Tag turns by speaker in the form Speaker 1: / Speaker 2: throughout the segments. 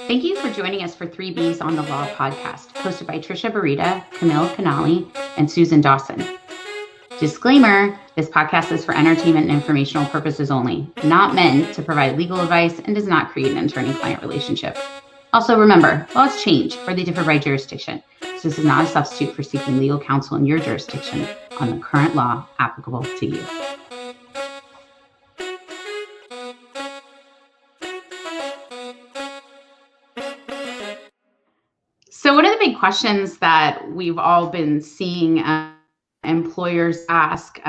Speaker 1: Thank you for joining us for 3Bs on the Law podcast, hosted by Trisha Barita, Camille Canali, and Susan Dawson. Disclaimer, this podcast is for entertainment and informational purposes only, not meant to provide legal advice, and does not create an attorney-client relationship. Also remember, laws change or they differ by jurisdiction, so this is not a substitute for seeking legal counsel in your jurisdiction on the current law applicable to you. So one of the big questions that we've all been seeing employers ask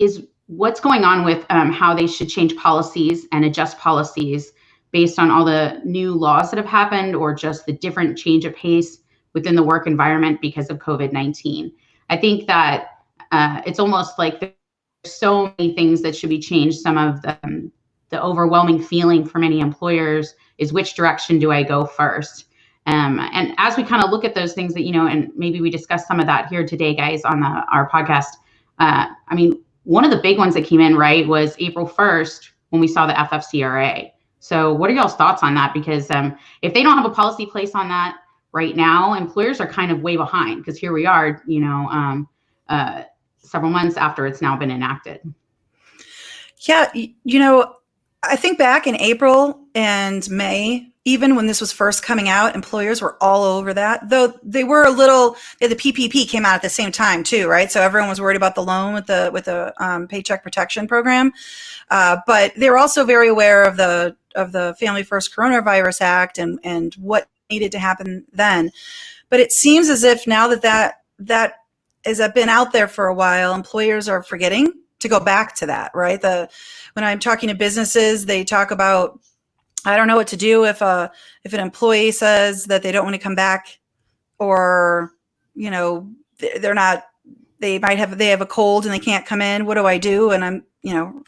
Speaker 1: is what's going on with how they should change policies and adjust policies based on all the new laws that have happened or just the different change of pace within the work environment because of COVID-19. I think that it's almost like there's so many things that should be changed. Some of the overwhelming feeling for many employers is, which direction do I go first? And as we kind of look at those things that, and maybe we discuss some of that here today, guys, on our podcast. One of the big ones that came in, right, was April 1st when we saw the FFCRA. So what are y'all's thoughts on that? Because if they don't have a policy place on that right now, employers are kind of way behind, because here we are, several months after it's now been enacted.
Speaker 2: Yeah, I think back in April and May, even when this was first coming out, employers were all over that, though they were the PPP came out at the same time too, right? So everyone was worried about the loan with the Paycheck Protection Program. But they were also very aware of the Family First Coronavirus Act and what needed to happen then. But it seems as if now that has been out there for a while, employers are forgetting to go back to that, right? When I'm talking to businesses, they talk about, I don't know what to do if an employee says that they don't want to come back, or they have a cold and they can't come in. What do I do? And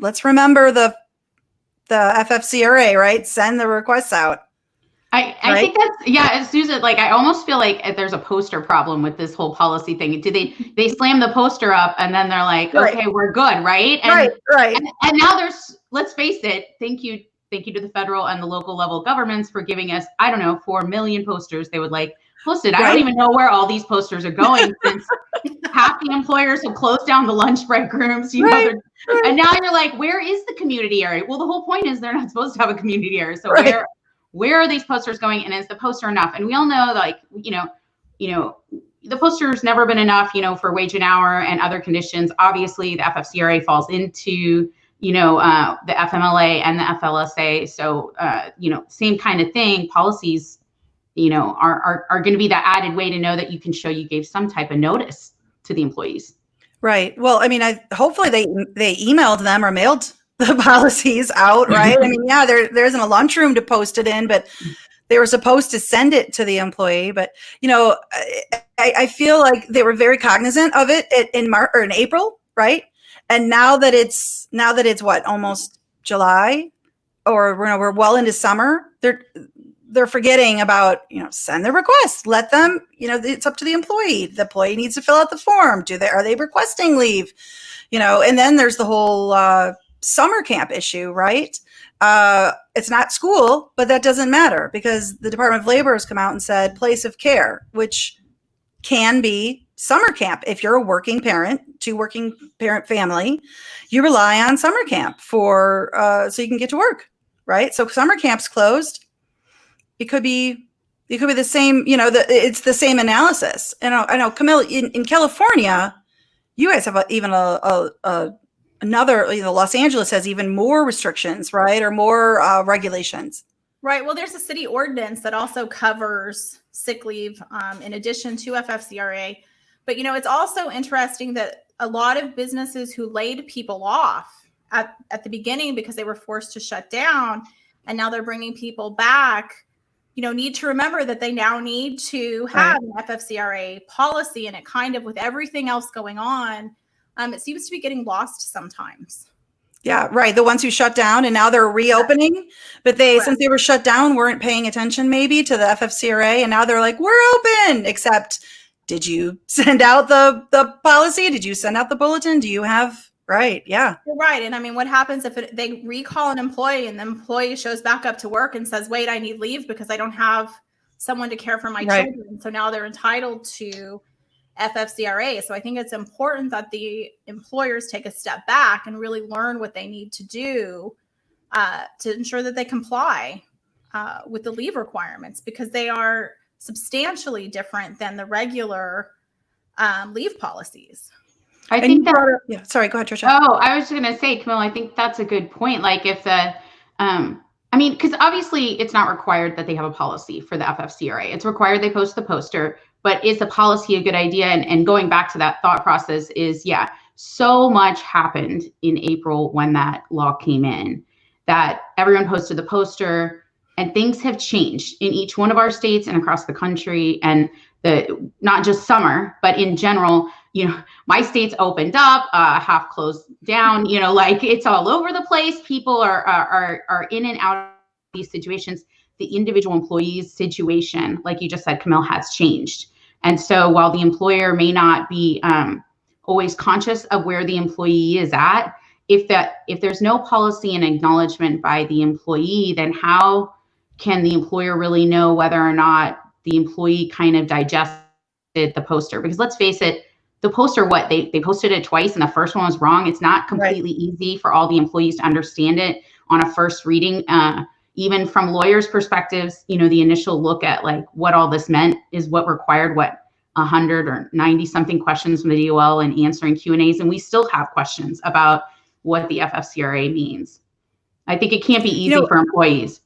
Speaker 2: let's remember the FFCRA, right? Send the requests out.
Speaker 1: I think that's, Susan, I almost feel like there's a poster problem with this whole policy thing. They slam the poster up and then they're like, right, okay, we're good, right? And,
Speaker 2: right.
Speaker 1: And now there's, let's face it, thank you to the federal and the local level governments for giving us, 4 million posters they would like posted. Right. I don't even know where all these posters are going since half the employers have closed down the lunch break rooms, right. And now you're like, where is the community area? Well, the whole point is they're not supposed to have a community area. So where are these posters going? And is the poster enough? And we all know, the poster's never been enough, for wage and hour and other conditions. Obviously, the FFCRA falls into, the FMLA and the FLSA. So, same kind of thing. Policies, are going to be that added way to know that you can show you gave some type of notice to the employees.
Speaker 2: Right. Well, hopefully they emailed them or mailed the policies out, right? There isn't a lunchroom to post it in, but they were supposed to send it to the employee. But I feel like they were very cognizant of it in March or in April, right? And now that it's what, almost July, or we're well into summer, they're forgetting about, send the request, let them, it's up to the employee. The employee needs to fill out the form. Are they requesting leave? And then there's the whole summer camp issue, right? It's not school, but that doesn't matter because the Department of Labor has come out and said place of care, which can be summer camp. If you're a working parent, two working parent family, you rely on summer camp for so you can get to work, right? So summer camp's closed. It could be the same, it's the same analysis. And I know, Camille, in California, you guys have another, Los Angeles has even more restrictions, right? Or more regulations.
Speaker 3: Right. Well, there's a city ordinance that also covers sick leave in addition to FFCRA. But, it's also interesting that a lot of businesses who laid people off at the beginning because they were forced to shut down, and now they're bringing people back, need to remember that they now need to have an FFCRA policy. And it kind of, with everything else going on, it seems to be getting lost sometimes.
Speaker 2: Yeah, right. The ones who shut down and now they're reopening, but since they were shut down, weren't paying attention maybe to the FFCRA. And now they're like, we're open, except did you send out the policy? Did you send out the bulletin? Do you have Right. Yeah.
Speaker 3: You're right. And I mean, what happens if they recall an employee and the employee shows back up to work and says, wait, I need leave because I don't have someone to care for my
Speaker 2: Right.
Speaker 3: children. So now they're entitled to FFCRA. So I think it's important that the employers take a step back and really learn what they need to do to ensure that they comply with the leave requirements, because they are substantially different than the regular leave policies.
Speaker 1: I think that,
Speaker 2: yeah. Sorry, go ahead, Tricia.
Speaker 1: oh, I was just going to say, Camille, I think that's a good point. Like if the, I mean, because obviously it's not required that they have a policy for the FFCRA. It's required they post the poster, but is the policy a good idea? And going back to that thought process is, yeah, so much happened in April when that law came in that everyone posted the poster, and things have changed in each one of our states and across the country. And the not just summer, but in general, you know, my state's opened up, half closed down, you know, like it's all over the place. People are in and out of these situations. The individual employee's situation, like you just said, Camille, has changed. And so while the employer may not be always conscious of where the employee is at, if there's no policy and acknowledgement by the employee, then how can the employer really know whether or not the employee kind of digested the poster? Because let's face it, the poster, they posted it twice and the first one was wrong. It's not completely easy for all the employees to understand it on a first reading. Even from lawyers' perspectives, you know, the initial look at like what all this meant is what required 100 or 90 something questions from the DOL and answering Q&As. And we still have questions about what the FFCRA means. I think it can't be easy for employees.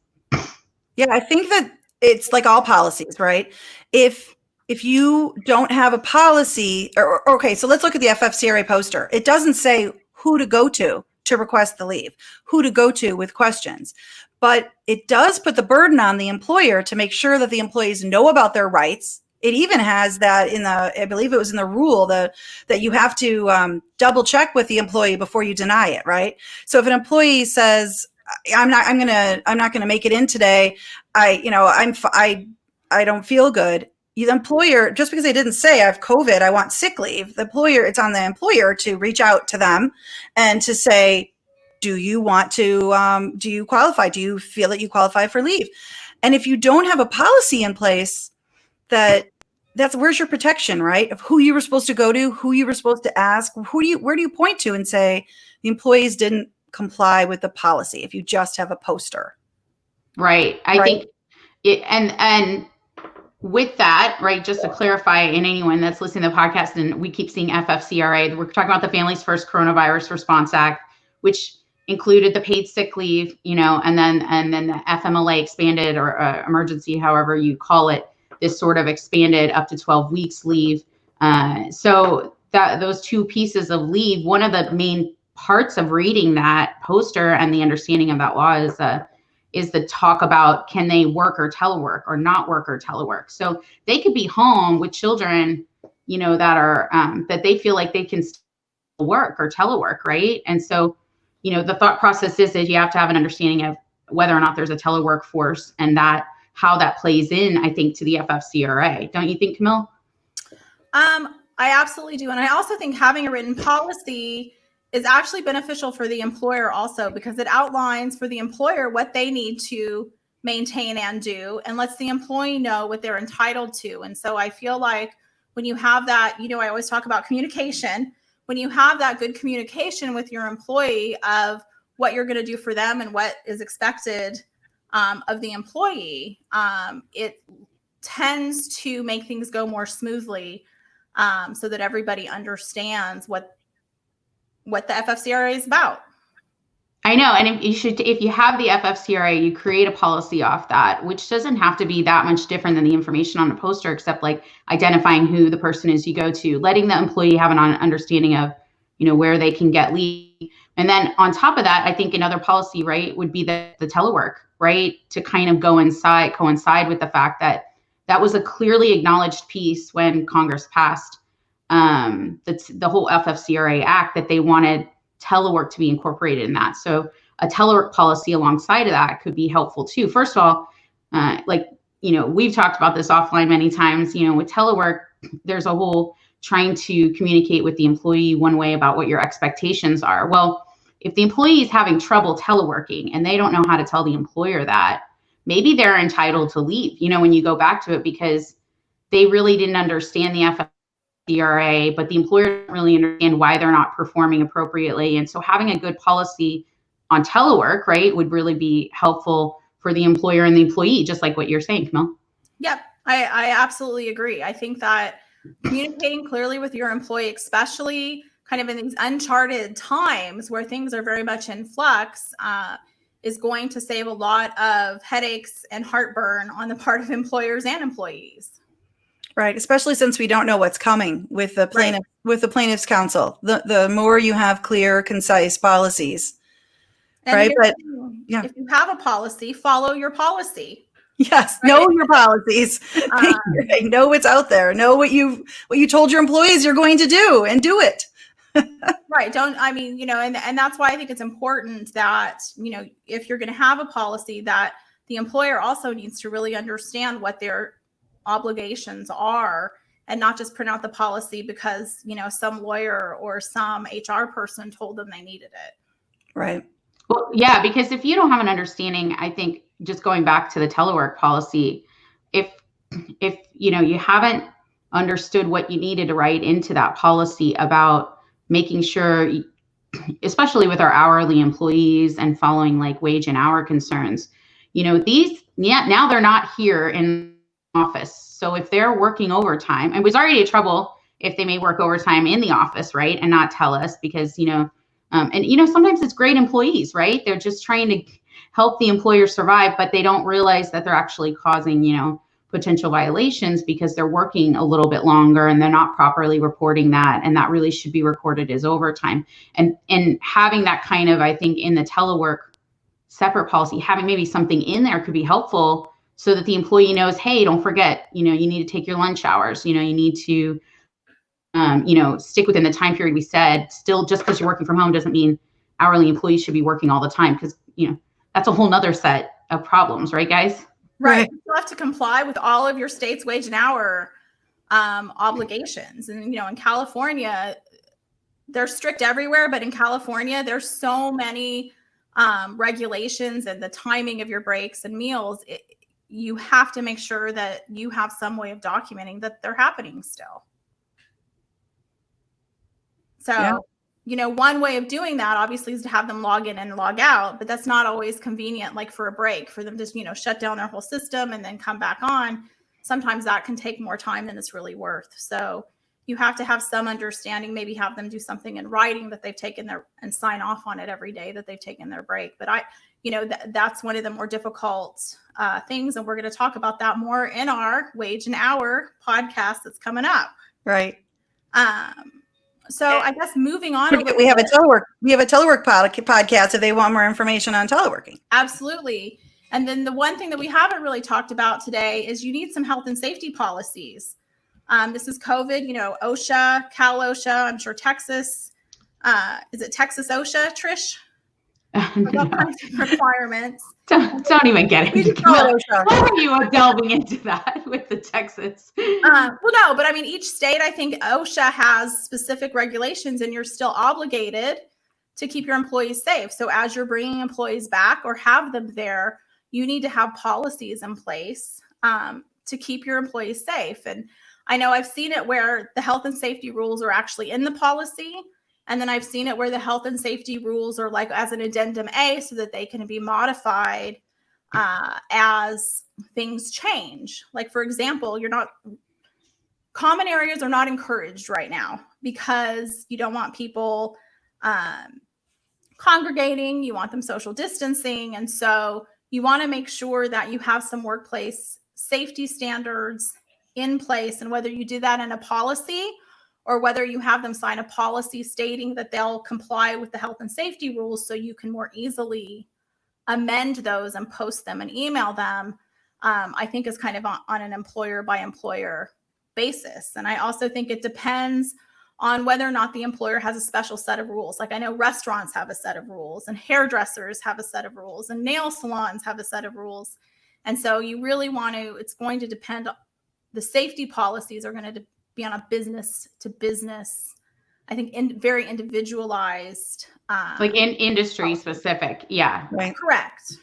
Speaker 2: Yeah, I think that it's like all policies, right? If you don't have a policy, or okay, so let's look at the FFCRA poster. It doesn't say who to go to request the leave, who to go to with questions, but it does put the burden on the employer to make sure that the employees know about their rights. It even has that in the, I believe it was in the rule that you have to double check with the employee before you deny it, right? So if an employee says, I'm not gonna make it in today, I don't feel good. The employer, just because they didn't say I have COVID, I want sick leave, it's on the employer to reach out to them and to say, do you want to, do you qualify? Do you feel that you qualify for leave? And if you don't have a policy in place, that's where's your protection, right? Of who you were supposed to go to, who you were supposed to ask, where do you point to and say the employees didn't comply with the policy if you just have a poster?
Speaker 1: Right. I think it, and with that, right, just to clarify, and anyone that's listening to the podcast, and we keep seeing FFCRA, we're talking about the Families First Coronavirus Response Act, which included the paid sick leave, you know, and then the FMLA expanded, or emergency, however you call it, this sort of expanded up to 12 weeks leave. So those two pieces of leave, one of the main parts of reading that poster and the understanding of that law is the talk about, can they work or telework or not work or telework? So they could be home with children, you know, that are that they feel like they can still work or telework, right? And so, you know, the thought process is that you have to have an understanding of whether or not there's a telework force, and that how that plays in, I think, to the FFCRA. Don't you think, Camille?
Speaker 3: I absolutely do. And I also think having a written policy is actually beneficial for the employer also, because it outlines for the employer what they need to maintain and do, and lets the employee know what they're entitled to. And so I feel like when you have that, you know, I always talk about communication. When you have that good communication with your employee of what you're going to do for them and what is expected of the employee, it tends to make things go more smoothly, so that everybody understands what the FFCRA is about.
Speaker 1: I know. And if you have the FFCRA, you create a policy off that, which doesn't have to be that much different than the information on the poster, except like identifying who the person is you go to, letting the employee have an understanding of, you know, where they can get leave. And then on top of that, I think another policy, right, would be the telework, right, to kind of coincide with the fact that that was a clearly acknowledged piece when Congress passed the whole FFCRA Act, that they wanted telework to be incorporated in that. So a telework policy alongside of that could be helpful too. First of all, like, you know, we've talked about this offline many times, you know, with telework, there's a whole trying to communicate with the employee one way about what your expectations are. Well, if the employee is having trouble teleworking and they don't know how to tell the employer that, maybe they're entitled to leave, when you go back to it, because they really didn't understand the FFCRA, but the employer didn't really understand why they're not performing appropriately. And so having a good policy on telework, right, would really be helpful for the employer and the employee, just like what you're saying, Camille.
Speaker 3: Yep, I absolutely agree. I think that communicating clearly with your employee, especially kind of in these uncharted times where things are very much in flux, is going to save a lot of headaches and heartburn on the part of employers and employees.
Speaker 2: Right, especially since we don't know what's coming with the plaintiff, with the plaintiff's counsel. The more you have clear, concise policies,
Speaker 3: And
Speaker 2: right? But yeah,
Speaker 3: if you have a policy, follow your policy.
Speaker 2: yes,
Speaker 3: Right?
Speaker 2: know your policies. Know what's out there. Know what you told your employees you're going to do, and do it.
Speaker 3: Right. And that's why I think it's important that, if you're going to have a policy, that the employer also needs to really understand what their obligations are, and not just print out the policy because, some lawyer or some HR person told them they needed it.
Speaker 2: Right.
Speaker 1: Well, yeah, because if you don't have an understanding, I think just going back to the telework policy, if you haven't understood what you needed to write into that policy about making sure, especially with our hourly employees and following like wage and hour concerns, now they're not here in office. So if they're working overtime, and it was already trouble if they may work overtime in the office, right, and not tell us, because sometimes it's great employees, right? They're just trying to help the employer survive, but they don't realize that they're actually causing, potential violations because they're working a little bit longer and they're not properly reporting that. And that really should be recorded as overtime. And having that kind of, I think, in the telework separate policy, having maybe something in there could be helpful so that the employee knows, hey, don't forget, you need to take your lunch hours, you need to stick within the time period we said. Still, just because you're working from home doesn't mean hourly employees should be working all the time, because, that's a whole nother set of problems, right, guys?
Speaker 3: Right. You have to comply with all of your state's wage and hour obligations. And, in California, they're strict everywhere, but in California, there's so many regulations, and the timing of your breaks and meals. You have to make sure that you have some way of documenting that they're happening still. So, one way of doing that obviously is to have them log in and log out, but that's not always convenient, like for a break, for them to, shut down their whole system and then come back on. Sometimes that can take more time than it's really worth. So you have to have some understanding, maybe have them do something in writing that they've taken and sign off on it every day that they've taken their break. But that's one of the more difficult things. And we're going to talk about that more in our wage and hour podcast that's coming up.
Speaker 2: Right.
Speaker 3: So I guess moving on.
Speaker 2: We have a telework podcast if they want more information on teleworking.
Speaker 3: Absolutely. And then the one thing that we haven't really talked about today is you need some health and safety policies. This is COVID, OSHA, Cal OSHA, I'm sure Texas. Is it Texas OSHA, Trish? Requirements.
Speaker 1: Don't even get into that. Why are you delving into that with the Texas?
Speaker 3: Well, no, but each state, I think OSHA has specific regulations, and you're still obligated to keep your employees safe. So as you're bringing employees back or have them there, you need to have policies in place to keep your employees safe. And I know I've seen it where the health and safety rules are actually in the policy. And then I've seen it where the health and safety rules are like as an addendum A, so that they can be modified as things change. Like, for example, common areas are not encouraged right now because you don't want people congregating. You want them social distancing. And so you want to make sure that you have some workplace safety standards in place. And whether you do that in a policy or whether you have them sign a policy stating that they'll comply with the health and safety rules, so you can more easily amend those and post them and email them, I think is kind of on an employer by employer basis. And I also think it depends on whether or not the employer has a special set of rules. Like, I know restaurants have a set of rules, and hairdressers have a set of rules, and nail salons have a set of rules. And so you really it's going to depend, the safety policies are going to be on a business to business, I think very individualized.
Speaker 1: Like in industry specific. Yeah.
Speaker 2: Right.
Speaker 3: Correct.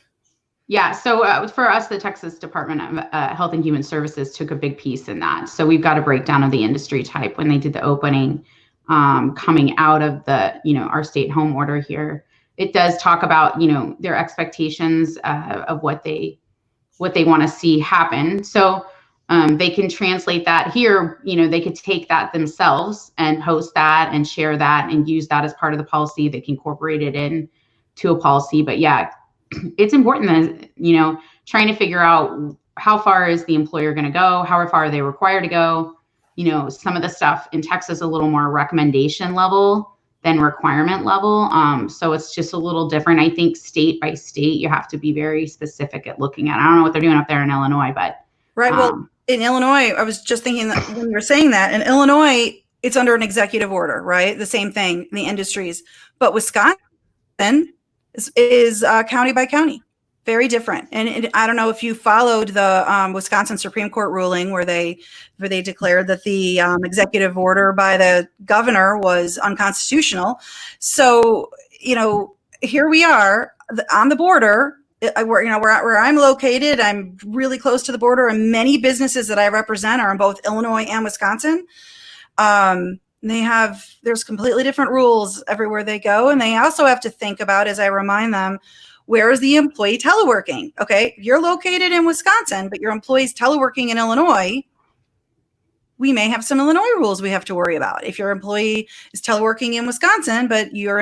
Speaker 1: Yeah. So for us, the Texas Department of Health and Human Services took a big piece in that. So we've got a breakdown of the industry type when they did the opening, coming out of the, our state home order here. It does talk about, their expectations of what they want to see happen. So they can translate that here. They could take that themselves and post that and share that and use that as part of the policy. They can incorporate it in to a policy. But yeah, it's important that, trying to figure out how far is the employer going to go? How far are they required to go? Some of the stuff in Texas, a little more recommendation level than requirement level. So it's just a little different. I think state by state, you have to be very specific at looking at. I don't know what they're doing up there in Illinois, but.
Speaker 2: Right. Well, in Illinois, I was just thinking that when you were saying that, in Illinois, it's under an executive order, right? The same thing in the industries. But Wisconsin is county by county, very different. And I don't know if you followed the Wisconsin Supreme Court ruling where they declared that the executive order by the governor was unconstitutional. So, here we are on the border. Where I'm located, I'm really close to the border, and many businesses that I represent are in both Illinois and Wisconsin. There's completely different rules everywhere they go. And they also have to think about, as I remind them, where is the employee teleworking? Okay, you're located in Wisconsin, but your employee's teleworking in Illinois. We may have some Illinois rules we have to worry about. If your employee is teleworking in Wisconsin, but you're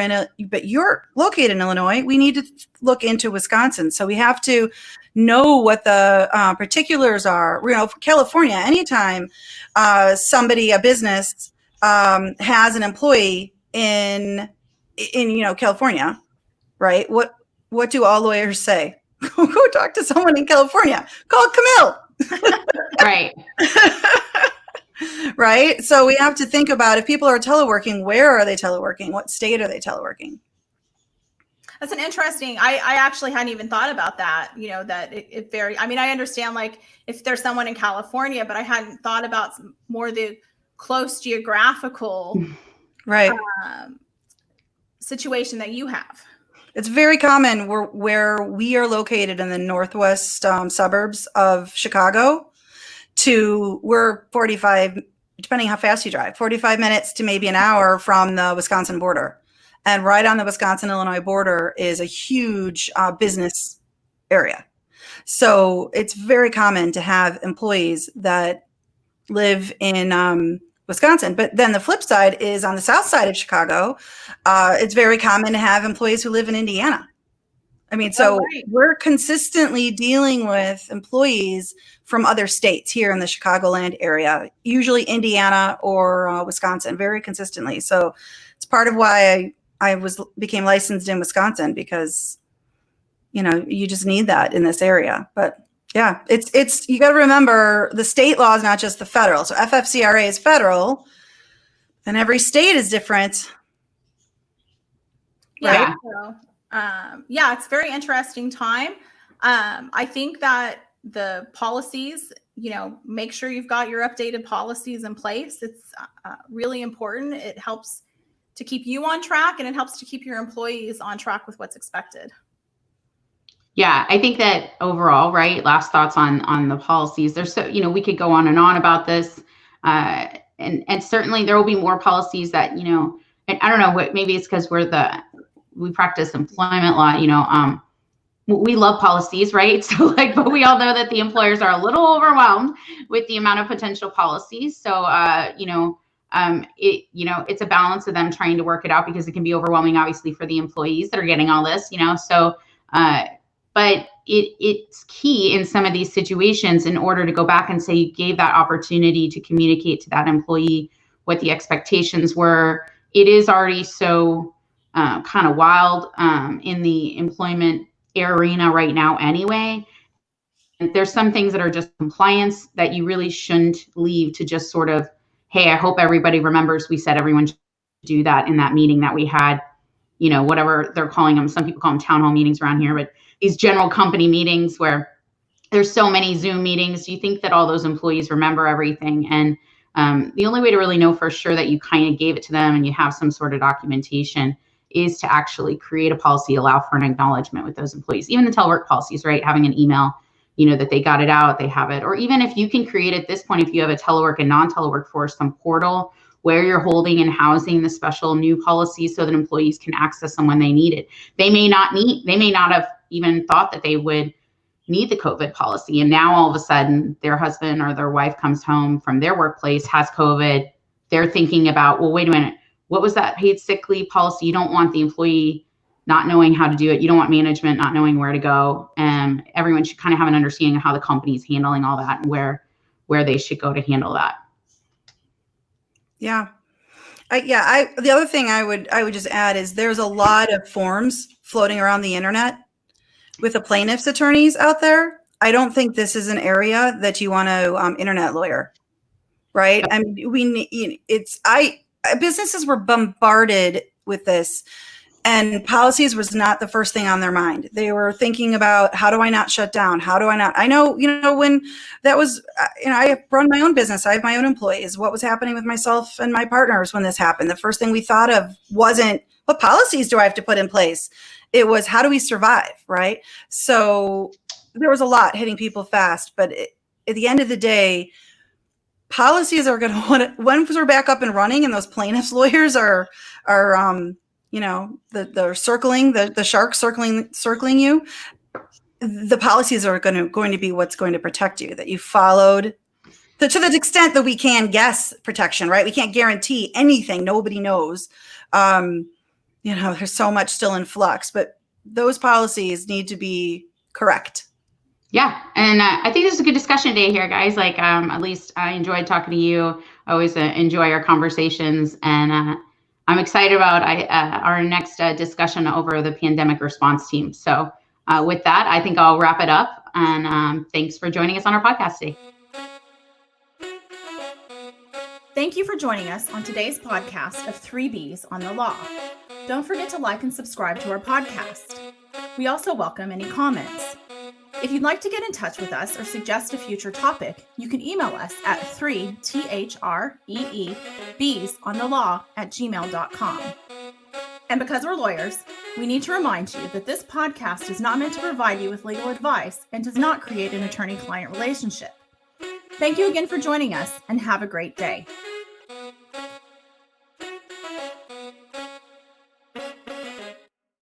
Speaker 2: located in Illinois, we need to look into Wisconsin. So we have to know what the particulars are. California, anytime a business has an employee in California, right? What do all lawyers say? Go talk to someone in California. Call Camille.
Speaker 1: Right.
Speaker 2: Right. So we have to think about, if people are teleworking, where are they teleworking? What state are they teleworking?
Speaker 3: That's an interesting, I actually hadn't even thought about that, that it very, I understand like if there's someone in California, but I hadn't thought about more the close geographical
Speaker 2: right
Speaker 3: situation that you have.
Speaker 2: It's very common where we are located in the northwest suburbs of Chicago. We're 45, depending how fast you drive, 45 minutes to maybe an hour from the Wisconsin border. And right on the Wisconsin-Illinois border is a huge business area. So it's very common to have employees that live in Wisconsin. But then the flip side is on the south side of Chicago, it's very common to have employees who live in Indiana. We're consistently dealing with employees from other states here in the Chicagoland area, usually Indiana or Wisconsin, very consistently. So it's part of why I became licensed in Wisconsin, because, you just need that in this area. But yeah, it's you got to remember the state law is not just the federal. So FFCRA is federal and every state is different.
Speaker 3: Yeah. Right? So, it's a very interesting time. I think that the policies, make sure you've got your updated policies in place. It's really important. It helps to keep you on track, and it helps to keep your employees on track with what's expected.
Speaker 1: Yeah, I think that overall, right, last thoughts on the policies. There's so, we could go on and on about this. And certainly there will be more policies that, and I don't know, maybe it's because we practice employment law, we love policies, right? So but we all know that the employers are a little overwhelmed with the amount of potential policies. So, it's a balance of them trying to work it out, because it can be overwhelming, obviously, for the employees that are getting all this, so, but it's key in some of these situations, in order to go back and say you gave that opportunity to communicate to that employee what the expectations were. It is already so kind of wild in the employment arena right now anyway. And there's some things that are just compliance that you really shouldn't leave to just sort of, hey, I hope everybody remembers we said everyone should do that in that meeting that we had, whatever they're calling them. Some people call them town hall meetings around here, but these general company meetings where there's so many Zoom meetings. Do you think that all those employees remember everything? And The only way to really know for sure that you kind of gave it to them and you have some sort of documentation is to actually create a policy, allow for an acknowledgement with those employees. Even the telework policies, right? Having an email, that they got it out, they have it. Or even if you can create at this point, if you have a telework and non-telework force, some portal where you're holding and housing the special new policies so that employees can access them when they need it. They may not have even thought that they would need the COVID policy. And now all of a sudden their husband or their wife comes home from their workplace, has COVID. They're thinking about, well, wait a minute, what was that paid sick leave policy? You don't want the employee not knowing how to do it. You don't want management not knowing where to go. And everyone should kind of have an understanding of how the company is handling all that and where they should go to handle that.
Speaker 2: Yeah. The other thing I would just add is there's a lot of forms floating around the internet with the plaintiff's attorneys out there. I don't think this is an area that you want to internet lawyer, right? I mean, businesses were bombarded with this, and policies was not the first thing on their mind. They were thinking about, how do I not shut down? How do I not? I know, when that was, I run my own business. I have my own employees. What was happening with myself and my partners when this happened? The first thing we thought of wasn't, what policies do I have to put in place? It was, how do we survive, right? So there was a lot hitting people fast, but at the end of the day, policies are going to want to, once we're back up and running and those plaintiffs lawyers are they're circling, the sharks circling you, the policies are going to be what's going to protect you, that you followed to the extent that we can guess protection, right? We can't guarantee anything. Nobody knows. There's so much still in flux, but those policies need to be correct.
Speaker 1: Yeah. And I think this is a good discussion today here, guys. Like, at least I enjoyed talking to you. I always enjoy our conversations, and I'm excited about our next discussion over the pandemic response team. So with that, I think I'll wrap it up, and thanks for joining us on our podcast today.
Speaker 3: Thank you for joining us on today's podcast of 3Bs on the Law. Don't forget to like and subscribe to our podcast. We also welcome any comments. If you'd like to get in touch with us or suggest a future topic, you can email us at 3THREEBsonthelaw@gmail.com. And because we're lawyers, we need to remind you that this podcast is not meant to provide you with legal advice and does not create an attorney-client relationship. Thank you again for joining us, and have a great day.